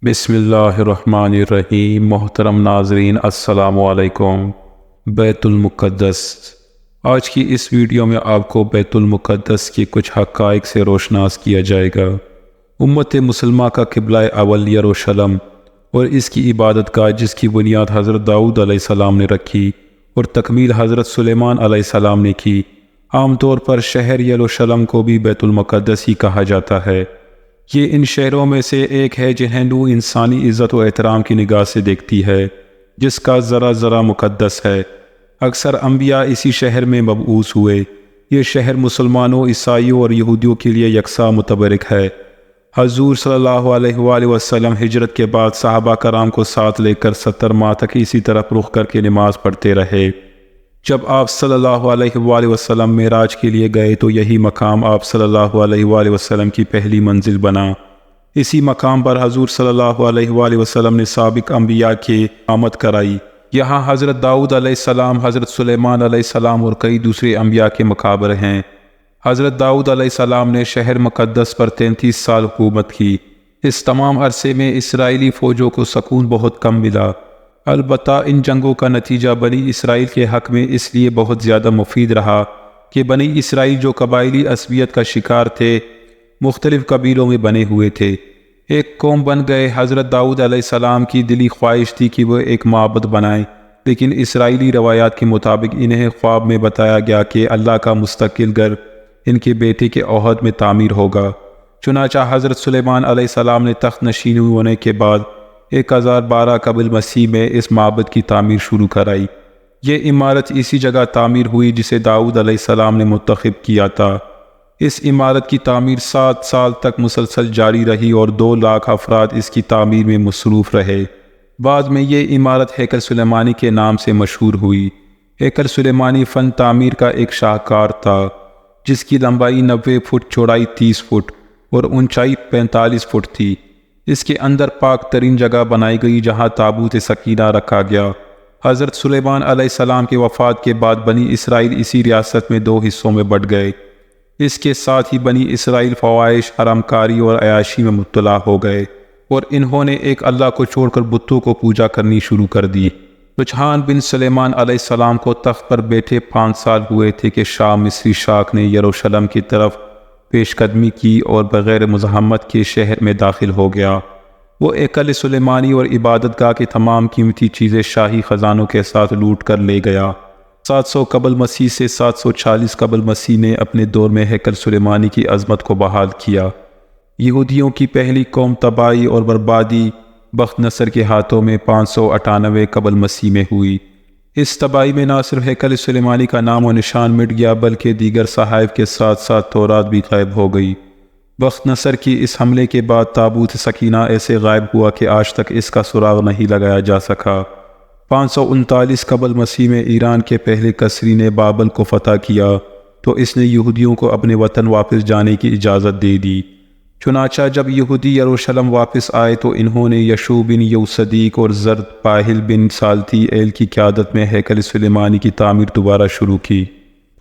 بسم اللہ الرحمن الرحیم۔ محترم ناظرین السلام علیکم۔ بیت المقدس، آج کی اس ویڈیو میں آپ کو بیت المقدس کے کچھ حقائق سے روشناس کیا جائے گا۔ امت مسلمہ کا قبلہ اول یروشلم اور اس کی عبادت گاہ جس کی بنیاد حضرت داؤد علیہ السلام نے رکھی اور تکمیل حضرت سلیمان علیہ السلام نے کی۔ عام طور پر شہر یروشلم کو بھی بیت المقدس ہی کہا جاتا ہے۔ یہ ان شہروں میں سے ایک ہے جنہیں نو انسانی عزت و احترام کی نگاہ سے دیکھتی ہے، جس کا ذرہ ذرہ مقدس ہے۔ اکثر انبیاء اسی شہر میں مبعوث ہوئے۔ یہ شہر مسلمانوں، عیسائیوں اور یہودیوں کے لیے یکساں متبرک ہے۔ حضور صلی اللہ علیہ وآلہ وسلم ہجرت کے بعد صحابہ کرام کو ساتھ لے کر 70 ماہ تک اسی طرف رخ کر کے نماز پڑھتے رہے۔ جب آپ صلی اللہ علیہ وآلہ وسلم معراج کے لیے گئے تو یہی مقام آپ صلی اللہ علیہ وآلہ وسلم کی پہلی منزل بنا۔ اسی مقام پر حضور صلی اللہ علیہ وآلہ وسلم نے سابق انبیاء کی آمد کرائی۔ یہاں حضرت داؤد علیہ السلام، حضرت سلیمان علیہ السلام اور کئی دوسرے انبیاء کے مقابر ہیں۔ حضرت داؤد علیہ السلام نے شہر مقدس پر 33 سال حکومت کی۔ اس تمام عرصے میں اسرائیلی فوجوں کو سکون بہت کم ملا۔ البتہ ان جنگوں کا نتیجہ بنی اسرائیل کے حق میں اس لیے بہت زیادہ مفید رہا کہ بنی اسرائیل جو قبائلی عصبیت کا شکار تھے، مختلف قبیلوں میں بنے ہوئے تھے، ایک قوم بن گئے۔ حضرت داؤد علیہ السلام کی دلی خواہش تھی کہ وہ ایک معبد بنائیں، لیکن اسرائیلی روایات کے مطابق انہیں خواب میں بتایا گیا کہ اللہ کا مستقل گھر ان کے بیٹے کے عہد میں تعمیر ہوگا۔ چنانچہ حضرت سلیمان علیہ السلام نے تخت نشین ہونے کے بعد 1012 قبل مسیح میں اس معبد کی تعمیر شروع کرائی۔ یہ عمارت اسی جگہ تعمیر ہوئی جسے داؤد علیہ السلام نے منتخب کیا تھا۔ اس عمارت کی تعمیر 7 سال تک مسلسل جاری رہی اور 2 لاکھ افراد اس کی تعمیر میں مصروف رہے۔ بعد میں یہ عمارت ہیکل سلیمانی کے نام سے مشہور ہوئی۔ ہیکل سلیمانی فن تعمیر کا ایک شاہکار تھا، جس کی لمبائی 90 فٹ، چوڑائی 30 فٹ اور اونچائی 45 فٹ تھی۔ اس کے اندر پاک ترین جگہ بنائی گئی جہاں تابوت سکینہ رکھا گیا۔ حضرت سلیمان علیہ السلام کے وفات کے بعد بنی اسرائیل اسی ریاست میں 2 حصوں میں بٹ گئے۔ اس کے ساتھ ہی بنی اسرائیل فواہش، حرام کاری اور عیاشی میں مبتلا ہو گئے اور انہوں نے ایک اللہ کو چھوڑ کر بتوں کو پوجا کرنی شروع کر دی۔ رجحان بن سلیمان علیہ السلام کو تخت پر بیٹھے 5 سال ہوئے تھے کہ شاہ مصری شاک نے یروشلم کی طرف پیش قدمی کی اور بغیر مزاحمت کے شہر میں داخل ہو گیا۔ وہ ہیکل سلیمانی اور عبادت گاہ کی تمام قیمتی چیزیں شاہی خزانوں کے ساتھ لوٹ کر لے گیا۔ 700 قبل مسیح سے 740 قبل مسیح نے اپنے دور میں ہیکل سلیمانی کی عظمت کو بحال کیا۔ یہودیوں کی پہلی قوم تباہی اور بربادی بخت نصر کے ہاتھوں میں 598 قبل مسیح میں ہوئی۔ اس تباہی میں نہ صرف ہیکل سلیمانی کا نام و نشان مٹ گیا بلکہ دیگر صحائف کے ساتھ ساتھ تورات بھی غائب ہو گئی۔ بخت نصر کی اس حملے کے بعد تابوت سکینہ ایسے غائب ہوا کہ آج تک اس کا سراغ نہیں لگایا جا سکا۔ 539 قبل مسیح میں ایران کے پہلے کسری نے بابل کو فتح کیا تو اس نے یہودیوں کو اپنے وطن واپس جانے کی اجازت دے دی۔ چنانچہ جب یہودی یروشلم واپس آئے تو انہوں نے یشوع بن یوصدیق اور زرد پاہل بن سالتی ایل کی قیادت میں ہیکل سلیمانی کی تعمیر دوبارہ شروع کی۔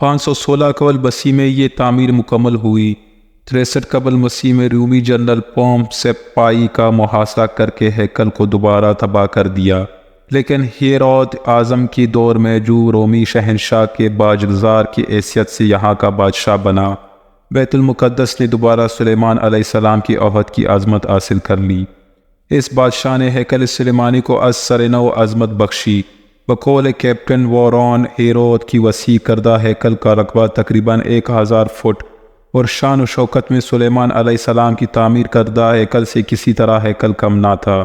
516 قبل مسیح میں یہ تعمیر مکمل ہوئی۔ 63 قبل مسیح میں رومی جنرل پومپ سیپائی کا محاصرہ کر کے ہیکل کو دوبارہ تباہ کر دیا، لیکن ہیرود اعظم کے دور میں جو رومی شہنشاہ کے باجگزار کی حیثیت سے یہاں کا بادشاہ بنا۔ بیت المقدس نے دوبارہ سلیمان علیہ السلام کی عہد کی عظمت حاصل کر لی۔ اس بادشاہ نے ہیکل سلیمانی کو از سر نو عظمت بخشی۔ بقول کیپٹن وارون ہیرود کی وسیع کردہ ہیکل کا رقبہ تقریباً 1000 فٹ اور شان و شوکت میں سلیمان علیہ السلام کی تعمیر کردہ ہیکل سے کسی طرح ہیکل کم نہ تھا۔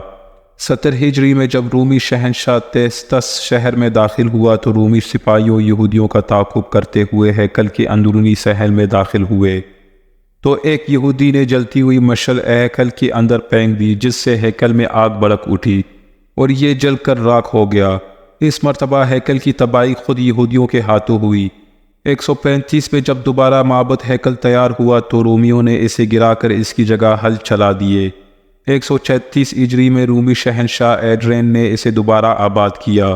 70 ہجری میں جب رومی شہنشاہ تیستس شہر میں داخل ہوا تو رومی سپاہیوں یہودیوں کا تعاقب کرتے ہوئے ہیکل کے اندرونی صحن میں داخل ہوئے تو ایک یہودی نے جلتی ہوئی مشعل ہیکل کے اندر پھینک دی، جس سے ہیکل میں آگ بھڑک اٹھی اور یہ جل کر راکھ ہو گیا۔ اس مرتبہ ہیکل کی تباہی خود یہودیوں کے ہاتھوں ہوئی۔ 135 میں جب دوبارہ معبد ہیکل تیار ہوا تو رومیوں نے اسے گرا کر اس کی جگہ حل چلا دیے۔ 136 ہجری میں رومی شہنشاہ ایڈرین نے اسے دوبارہ آباد کیا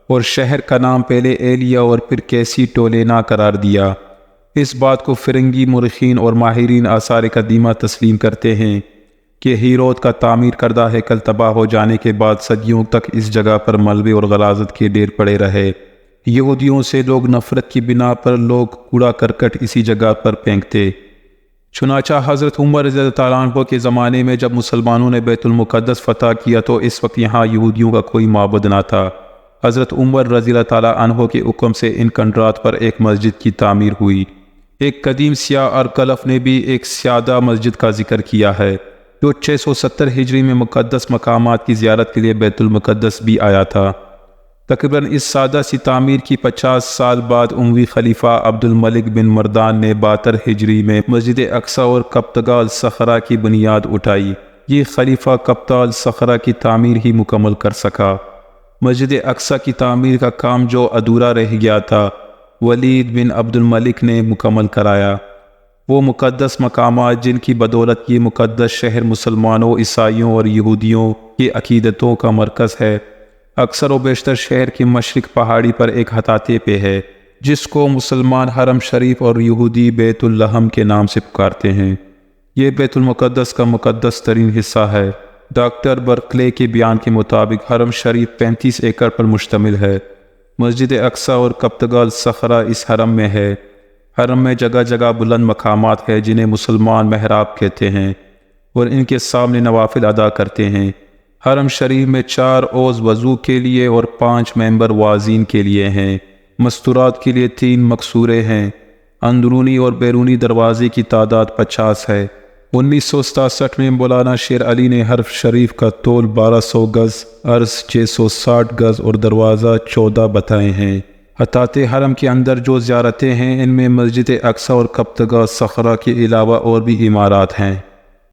اور شہر کا نام پہلے ایلیا اور پھر کیسی ٹولینا قرار دیا۔ اس بات کو فرنگی مورخین اور ماہرین آثار قدیمہ تسلیم کرتے ہیں۔ کہ ہیرود کا تعمیر کردہ ہیکل تباہ ہو جانے کے بعد صدیوں تک اس جگہ پر ملبے اور غلاظت کے ڈھیر پڑے رہے۔ یہودیوں سے لوگ نفرت کی بنا پر لوگ کوڑا کرکٹ اسی جگہ پر پھینکتے۔ چنانچہ حضرت عمر رضی اللہ تعالیٰ عنہ کے زمانے میں جب مسلمانوں نے بیت المقدس فتح کیا تو اس وقت یہاں یہودیوں کا کوئی معبد نہ تھا۔ حضرت عمر رضی اللہ تعالیٰ عنہ کے حکم سے ان کنڈرات پر ایک مسجد کی تعمیر ہوئی۔ ایک قدیم سیاح ارکلف نے بھی ایک سیادہ مسجد کا ذکر کیا ہے جو 670 ہجری میں مقدس مقامات کی زیارت کے لیے بیت المقدس بھی آیا تھا۔ تقریباً اس سادہ سی تعمیر کی 50 سال بعد اموی خلیفہ عبد الملک بن مردان نے 72 ہجری میں مسجد اقصی اور کبتگا الصخرہ کی بنیاد اٹھائی۔ یہ خلیفہ کبتگا الصخرہ کی تعمیر ہی مکمل کر سکا۔ مسجد اقصی کی تعمیر کا کام جو ادھورا رہ گیا تھا ولید بن عبد الملک نے مکمل کرایا۔ وہ مقدس مقامات جن کی بدولت یہ مقدس شہر مسلمانوں، عیسائیوں اور یہودیوں کی عقیدتوں کا مرکز ہے، اکثر و بیشتر شہر کی مشرق پہاڑی پر ایک ہتھیلی پہ ہے جس کو مسلمان حرم شریف اور یہودی بیت اللحم کے نام سے پکارتے ہیں۔ یہ بیت المقدس کا مقدس ترین حصہ ہے۔ ڈاکٹر برکلے کے بیان کے مطابق حرم شریف 35 ایکڑ پر مشتمل ہے۔ مسجد اقصی اور کبتگا الصخرہ اس حرم میں ہے۔ حرم میں جگہ جگہ بلند مقامات ہے جنہیں مسلمان محراب کہتے ہیں اور ان کے سامنے نوافل ادا کرتے ہیں۔ حرم شریف میں 4 عوض وضو کے لیے اور 5 ممبر واعظین کے لیے ہیں۔ مستورات کے لیے 3 مقصورے ہیں۔ اندرونی اور بیرونی دروازے کی تعداد 50 ہے۔ 1967 میں مولانا شیر علی نے حرم شریف کا طول 1200 گز، عرض 660 گز اور دروازہ 14 بتائے ہیں۔ احاطۂ حرم کے اندر جو زیارتیں ہیں ان میں مسجد اقصی اور کبتگا الصخرہ کے علاوہ اور بھی عمارات ہیں۔